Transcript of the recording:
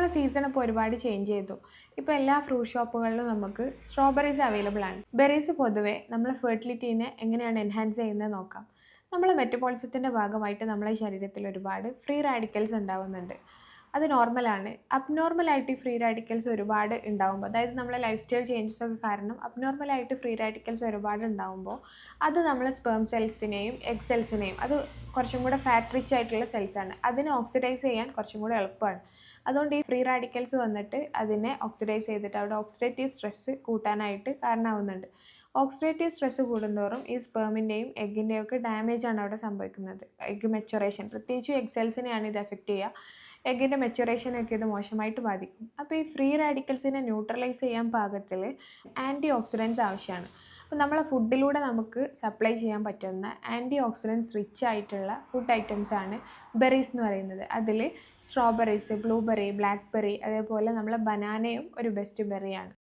നമ്മളെ സീസൺ ഇപ്പോൾ ഒരുപാട് ചേഞ്ച് ചെയ്തു. ഇപ്പോൾ എല്ലാ ഫ്രൂട്ട് ഷോപ്പുകളിലും നമുക്ക് സ്ട്രോബെറീസ് അവൈലബിൾ ആണ്. ബെറീസ് പൊതുവെ നമ്മളെ ഫെർട്ടിലിറ്റീനെ എങ്ങനെയാണ് എൻഹാൻസ് ചെയ്യുന്നത് നോക്കാം. നമ്മളെ മെറ്റബോളിസത്തിൻ്റെ ഭാഗമായിട്ട് നമ്മളെ ശരീരത്തിൽ ഒരുപാട് ഫ്രീ റാഡിക്കൽസ് ഉണ്ടാവുന്നുണ്ട്. അത് നോർമലാണ്. അബ്നോർമലായിട്ട് ഈ ഫ്രീ റാഡിക്കൽസ് ഒരുപാട് ഉണ്ടാകുമ്പോൾ, അതായത് നമ്മളെ ലൈഫ് സ്റ്റൈൽ ചേഞ്ചസ് ഒക്കെ കാരണം അബ്നോർമലായിട്ട് ഫ്രീ റാഡിക്കൽസ് ഒരുപാട് ഉണ്ടാകുമ്പോൾ അത് നമ്മളെ സ്പേം സെൽസിനെയും എഗ് സെൽസിനെയും, അത് കുറച്ചും കൂടെ ഫാറ്റ് റിച്ച് ആയിട്ടുള്ള സെൽസാണ്, അതിനെ ഓക്സിഡൈസ് ചെയ്യാൻ കുറച്ചും കൂടെ എളുപ്പമാണ്. അതുകൊണ്ട് ഈ ഫ്രീ റാഡിക്കൽസ് വന്നിട്ട് അതിനെ ഓക്സിഡൈസ് ചെയ്തിട്ട് അവിടെ ഓക്സിഡേറ്റീവ് സ്ട്രെസ്സ് കൂട്ടാനായിട്ട് കാരണമാവുന്നുണ്ട്. ഓക്സിഡേറ്റീവ് സ്ട്രെസ്സ് കൂടുന്തോറും ഈ സ്പേമിൻ്റെയും എഗ്ഗിൻ്റെയും ഒക്കെ ഡാമേജാണ് അവിടെ സംഭവിക്കുന്നത്. എഗ്ഗ് മെച്ചുറേഷൻ, പ്രത്യേകിച്ചും എഗ് സെൽസിനെയാണ് ഇത് എഫക്റ്റ് ചെയ്യുക. എഗ്ഗിൻ്റെ മെച്ചുറേഷനൊക്കെ ഇത് മോശമായിട്ട് ബാധിക്കും. അപ്പോൾ ഈ ഫ്രീ റാഡിക്കൽസിനെ ന്യൂട്രലൈസ് ചെയ്യാൻ പാകത്തിൽ ആൻറ്റി ഓക്സിഡൻസ് ആവശ്യമാണ്. അപ്പോൾ നമ്മളെ ഫുഡിലൂടെ നമുക്ക് സപ്ലൈ ചെയ്യാൻ പറ്റുന്ന ആൻറ്റി ഓക്സിഡൻസ് റിച്ച് ആയിട്ടുള്ള ഫുഡ് ഐറ്റംസാണ് ബെറീസ് എന്ന് പറയുന്നത്. അതിൽ സ്ട്രോബെറീസ്, ബ്ലൂബെറി, ബ്ലാക്ക്ബെറി, അതേപോലെ നമ്മളെ ബനാനയും ഒരു ബെസ്റ്റ് ബെറിയാണ്.